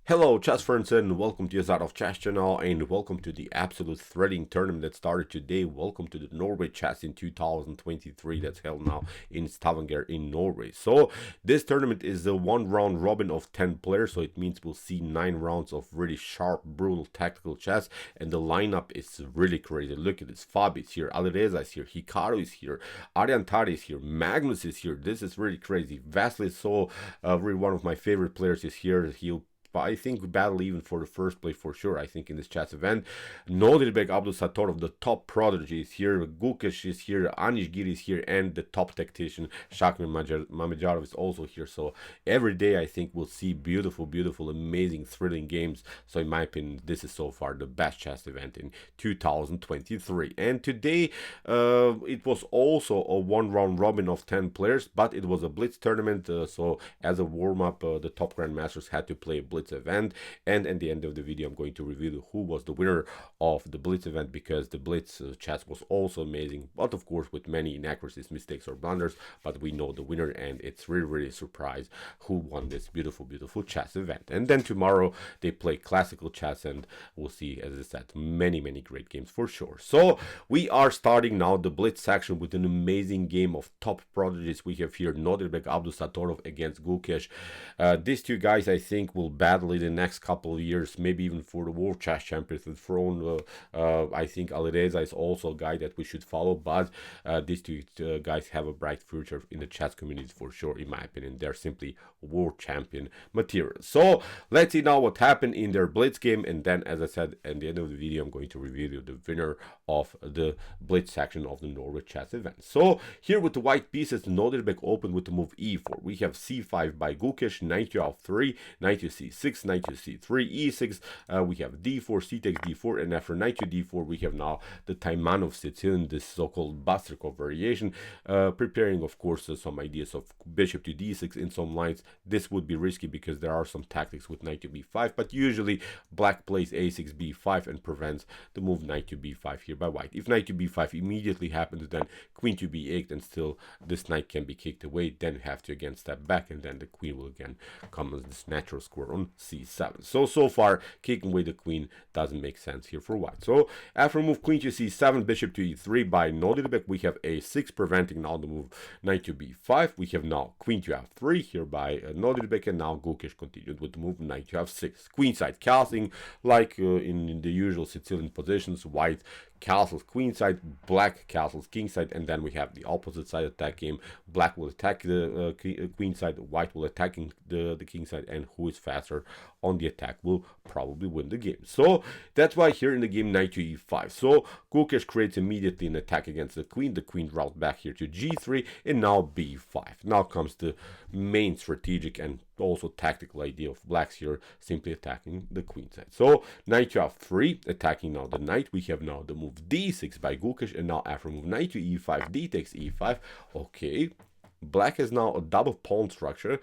Hello chess friends and welcome to your of Chess channel and welcome to the absolute threading tournament that started today. Welcome to the Norway Chess in 2023 that's held now in Stavanger in Norway. So this tournament is a one round robin of 10 players, so it means we'll see 9 rounds of really sharp, brutal tactical chess, and the lineup is really crazy. Look at this, Fabi is here, Alireza is here, Hikaru is here, Ariantari is here, Magnus is here. This is really crazy. Vasily is so really one of my favorite players is here. He'll I think battle even for the first place for sure. I think in this chess event, Nodirbek, Abdusattorov, the top prodigy is here. Gukesh is here, Nxd4 is here, and the top tactician Shakir Mamedjarov is also here. So every day I think we'll see beautiful, amazing, thrilling games. So in my opinion, this is so far the best chess event in 2023. And today it was also a one round robin of 10 players, but it was a Blitz tournament. So as a warm up, the top grandmasters had to play a Blitz event, and at the end of the video I'm going to reveal who was the winner of the Blitz event, because the Blitz chess was also amazing, but of course with many inaccuracies, mistakes or blunders, but we know the winner, and it's really a surprise who won this beautiful chess event. And then tomorrow they play classical chess, and we'll see, as I said, many great games for sure. So we are starting now the Blitz section with an amazing game of top prodigies. We have here Nodirbek, Abdusattorov against Gukesh. These two guys I think will battle in the next couple of years, maybe even for the World Chess Championship throne. I think Alireza is also a guy that we should follow, but these two guys have a bright future in the chess community for sure. In my opinion, they're simply world champion material. So let's see now what happened in their Blitz game, and then, as I said, at the end of the video I'm going to reveal you the winner of the Blitz section of the Norway Chess event. So here with the white pieces, Nodirbek opened with the move e4. We have c5 by Gukesh, knight to f3, knight to c6, knight to c3, e6. We have d4, c takes d4, and after knight to d4 we have now the Taimanov Sicilian, this so-called Bastrikov variation, preparing of course some ideas of bishop to d6 in some lines. This would be risky because there are some tactics with knight to b5, but usually black plays a6 b5 and prevents the move knight to b5 here by white. If knight to b5 immediately happens, then queen to b8, and still this knight can be kicked away. Then you have to again step back, and then the queen will again come as this natural square on c7. So far kicking away the queen doesn't make sense here for white. So after move queen to c7, bishop to e3 by Nodirbek, we have a6 preventing now the move knight to b5. We have now queen to f3 here by Nodirbek, and now Gukesh continued with the move knight to f6. Queenside castling like in the usual Sicilian positions. White castles queenside, black castles kingside, and then we have the opposite side attack game. Black will attack the queenside, white will attacking the kingside, and who is faster on the attack will probably win the game. So that's why here in the game knight to e5. So Gukesh creates immediately an attack against the queen routes back here to g3, and now b5. Now comes the main strategic and also tactical idea of blacks here, simply attacking the queenside. So knight to f3, attacking now the knight. We have now the move d6 by Gukesh, and now after move knight to e5, d takes e5. Okay, black has now a double pawn structure,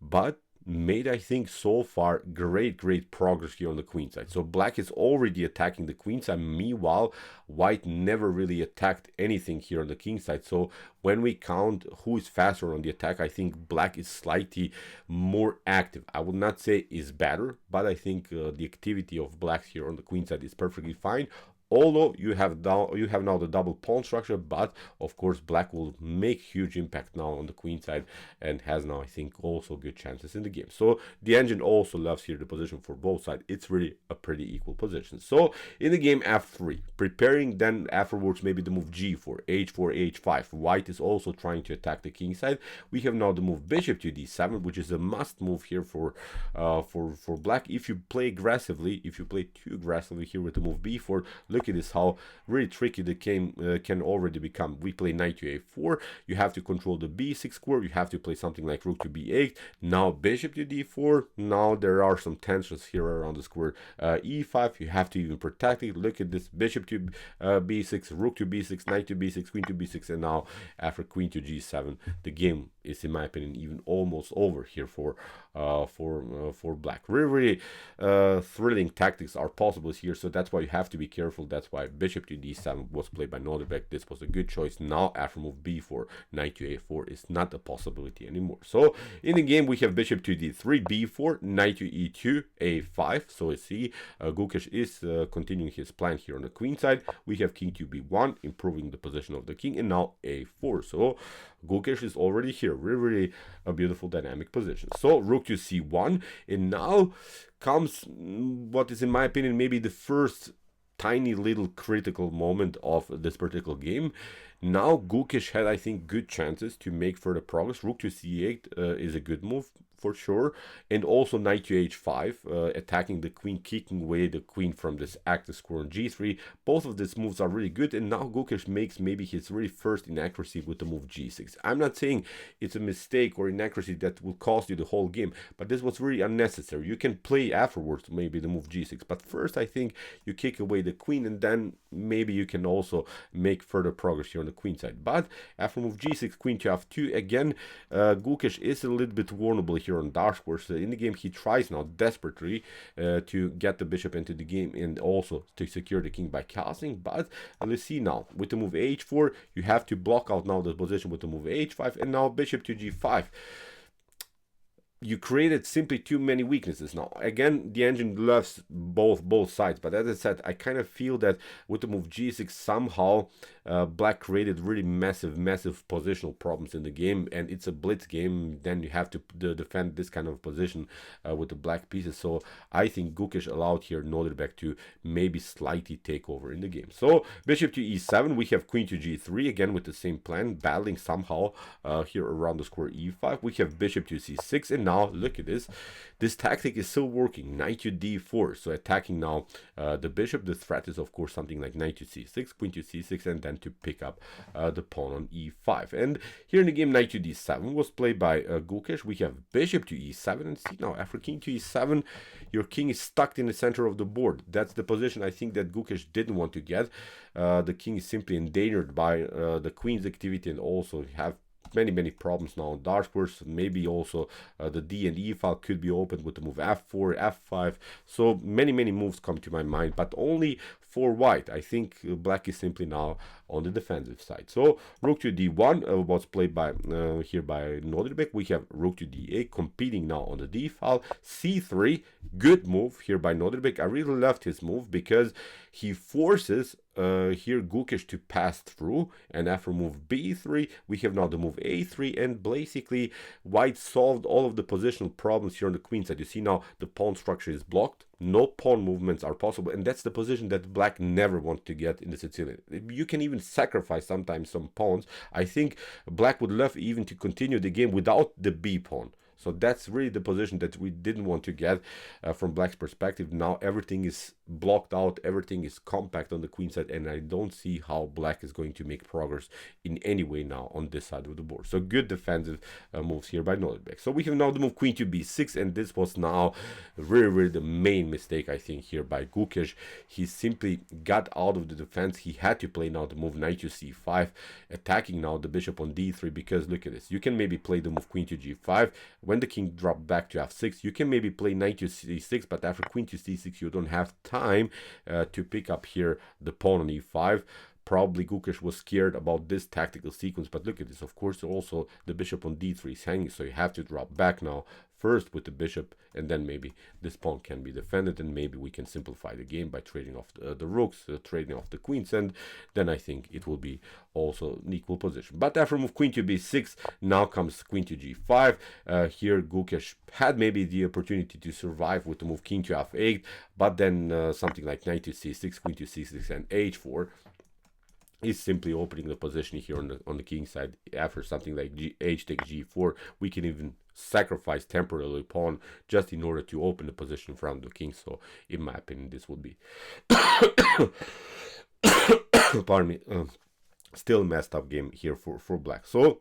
but made, I think, so far great progress here on the queen side. So black is already attacking the queen side. Meanwhile, white never really attacked anything here on the king side. So when we count who is faster on the attack, I think black is slightly more active. I would not say is better, but I think the activity of blacks here on the queen side is perfectly fine. Although you have now the double pawn structure, but of course black will make huge impact now on the queen side, and has now, I think, also good chances in the game. So the engine also loves here the position for both sides. It's really a pretty equal position. So in the game f3, preparing then afterwards maybe the move g4, h4, h5. White is also trying to attack the king side. We have now the move bishop to d7, which is a must move here for black. If you play aggressively, if you play too aggressively here with the move b4, look at this, how really tricky the game can already become. We play knight to a4, you have to control the b6 square, you have to play something like rook to b8, now bishop to d4. Now there are some tensions here around the square. E5, you have to even protect it. Look at this, bishop to b6, rook to b6, knight to b6, queen to b6, and now after queen to g7, the game is, in my opinion, even almost over here for for black. Really thrilling tactics are possible here, so that's why you have to be careful. That's why bishop to d7 was played by Nodirbek. This was a good choice. Now after move b4, knight to a4 is not a possibility anymore. So in the game we have bishop to d3, b4, knight to e2, a5. So you see Gukesh is continuing his plan here on the queen side. We have king to b1, improving the position of the king, and now a4. So Gukesh is already here. Really a beautiful dynamic position. So rook to c1, and now comes what is in my opinion maybe the first tiny little critical moment of this particular game. Now Gukesh had, I think, good chances to make further progress. Rook to c8 is a good move for sure, and also knight to h5, attacking the queen, kicking away the queen from this active square on g3. Both of these moves are really good, and now Gukesh makes maybe his really first inaccuracy with the move g6. I'm not saying it's a mistake or inaccuracy that will cost you the whole game, but this was really unnecessary. You can play afterwards maybe the move g6, but first I think you kick away the queen, and then maybe you can also make further progress here on the queen side. But after move g6, queen to f2, again Gukesh is a little bit vulnerable here on dark squares. In the game he tries now desperately to get the bishop into the game and also to secure the king by castling. But let's see now with the move h4, you have to block out now the position with the move h5, and now bishop to g5. You created simply too many weaknesses. Now again, the engine loves both sides, but as I said, I kind of feel that with the move g6 somehow black created really massive positional problems in the game, and it's a blitz game. Then you have to defend this kind of position with the black pieces. So I think Gukesh allowed here Nodirbek to maybe slightly take over in the game. So bishop to e7, we have queen to g3, again with the same plan, battling somehow here around the square e5. We have bishop to c6, and now look at this. This tactic is still working. Knight to d4, so attacking now the bishop. The threat is of course something like knight to c6, queen to c6, and then to pick up the pawn on e5. And here in the game, knight to d7 was played by Gukesh. We have bishop to e7, and see now after king to e7, your king is stuck in the center of the board. That's the position I think that Gukesh didn't want to get. The king is simply endangered by the queen's activity, and also have many problems now on dark squares. Maybe also the d and e file could be opened with the move f4, f5. So many moves come to my mind, but only for white. I think black is simply now on the defensive side. So rook to d1 was played by here by Nodirbek. We have rook to d8 competing now on the d file. c3, good move here by Nodirbek. I really loved his move because he forces here Gukesh to pass through, and after move b3 we have now the move a3, and basically white solved all of the positional problems here on the queen side. You see now the pawn structure is blocked, no pawn movements are possible, and that's the position that black never wants to get in the Sicilian. You can even sacrifice sometimes some pawns. I think black would love even to continue the game without the b pawn. So that's really the position that we didn't want to get from black's perspective. Now everything is blocked out, everything is compact on the queen side, and I don't see how black is going to make progress in any way now on this side of the board. So good defensive moves here by Nodirbek. So we have now the move queen to b6, and this was now really the main mistake I think here by Gukesh. He simply got out of the defense. He had to play now the move knight to c5, attacking now the bishop on d3, because look at this. You can maybe play the move queen to g5. When the king dropped back to f6, you can maybe play knight to c6, but after queen to c6 you don't have time to pick up here the pawn on e5. Probably Gukesh was scared about this tactical sequence, but look at this. Of course, also the bishop on d3 is hanging, so you have to drop back now first with the bishop, and then maybe this pawn can be defended, and maybe we can simplify the game by trading off the rooks, trading off the queens, and then I think it will be also an equal position. But after move queen to b6, now comes queen to g5. Here Gukesh had maybe the opportunity to survive with the move king to f8, but then something like knight to c6, queen to c6, and h4 is simply opening the position here on the king side. After something like h takes g4, we can even sacrifice temporarily pawn just in order to open the position from the king. So in my opinion, this would be pardon me, still a messed up game here for black. So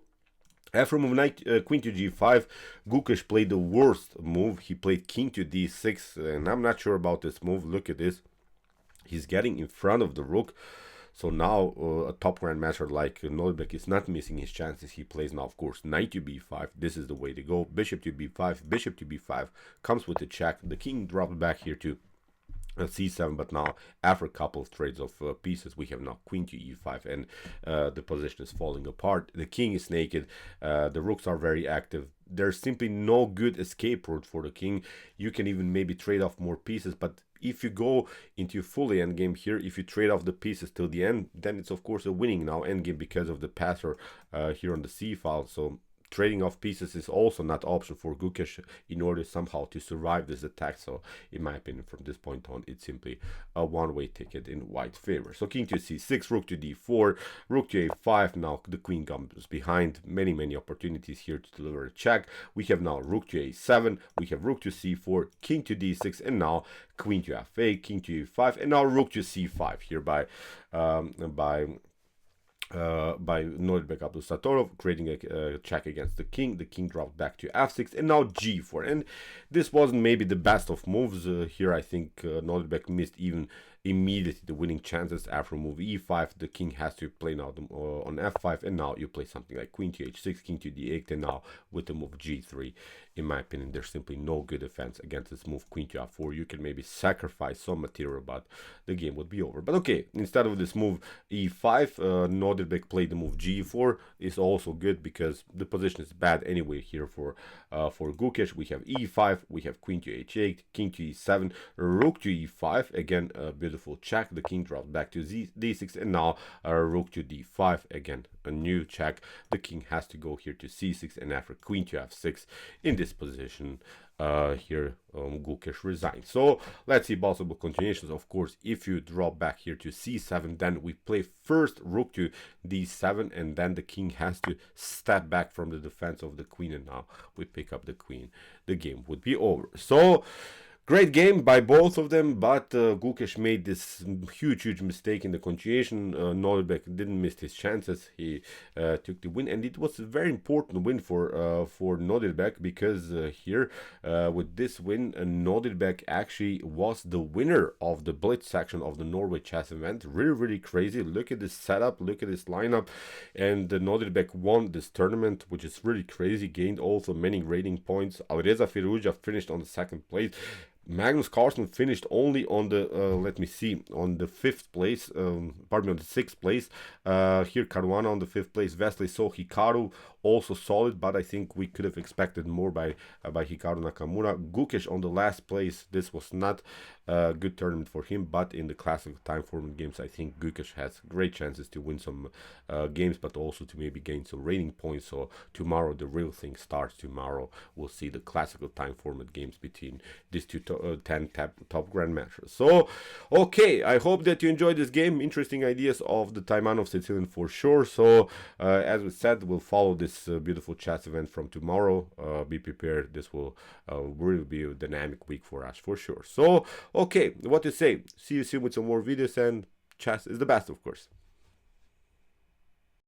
after move queen to g5, Gukesh played the worst move. He played king to d6, and I'm not sure about this move. Look at this. He's getting in front of the rook. So now a top grandmaster like Nodirbek is not missing his chances. He plays now, of course, knight to b5. This is the way to go. Bishop to b5, bishop to b5 comes with the check. The king drops back here to c7, but now after a couple of trades of pieces, we have now queen to e5, and the position is falling apart. The king is naked. The rooks are very active. There's simply no good escape route for the king. You can even maybe trade off more pieces, but if you go into fully endgame here, if you trade off the pieces till the end, then it's of course a winning now endgame because of the passer here on the c file. So trading off pieces is also not option for Gukesh in order somehow to survive this attack. So in my opinion, from this point on, it's simply a one-way ticket in white favor. So king to c6, rook to d4, rook to a5. Now the queen comes behind. Many opportunities here to deliver a check. We have now rook to a7, we have rook to c4, king to d6, and now queen to f8, king to e5, and now rook to c5 here by Nodirbek Abdusattorov, creating a check against the king. The king dropped back to f6, and now g4. And this wasn't maybe the best of moves. Here I think Nodirbek missed even immediately the winning chances. After move e5, the king has to play now on f5, and now you play something like queen to h6, king to d8, and now with the move g3. In my opinion, there's simply no good defense against this move queen to f4. You can maybe sacrifice some material, but the game would be over. But okay, instead of this move e5, Nodirbek played the move g4. Is also good because the position is bad anyway here for Gukesh. We have e5, we have queen to h8, king to e7, rook to e5. Again, a beautiful check. The king drops back to d6, and now rook to d5. Again, a new check. The king has to go here to c6, and after queen to f6 in this position here Gukesh resigns. So let's see possible continuations. Of course, if you drop back here to c7, then we play first rook to d7, and then the king has to step back from the defense of the queen, and now we pick up the queen. The game would be over. So great game by both of them, but Gukesh made this huge mistake in the continuation. Nodirbek didn't miss his chances. He took the win, and it was a very important win for Nodirbek because here with this win, Nodirbek actually was the winner of the Blitz section of the Norway Chess event. Really crazy. Look at this setup, look at this lineup, and Nodirbek won this tournament, which is really crazy. Gained also many rating points. Alireza Firouzja finished on the second place. Magnus Carlsen finished only on the let me see, on the 5th place, pardon me, on the 6th place. Here Caruana on the 5th place. Wesley So Hikaru also solid, but I think we could have expected more by Hikaru Nakamura. Gukesh on the last place. This was not a good tournament for him, but in the classic time format games, I think Gukesh has great chances to win some games, but also to maybe gain some rating points. So tomorrow the real thing starts. Tomorrow we'll see the classical time format games between these two 10 top grandmasters. So okay, I hope that you enjoyed this game. Interesting ideas of the Taimanov Sicilian for sure. So as we said, we'll follow this beautiful chess event from tomorrow. Be prepared. This will really be a dynamic week for us for sure. So okay, what to say? See you soon with some more videos, and chess is the best, of course.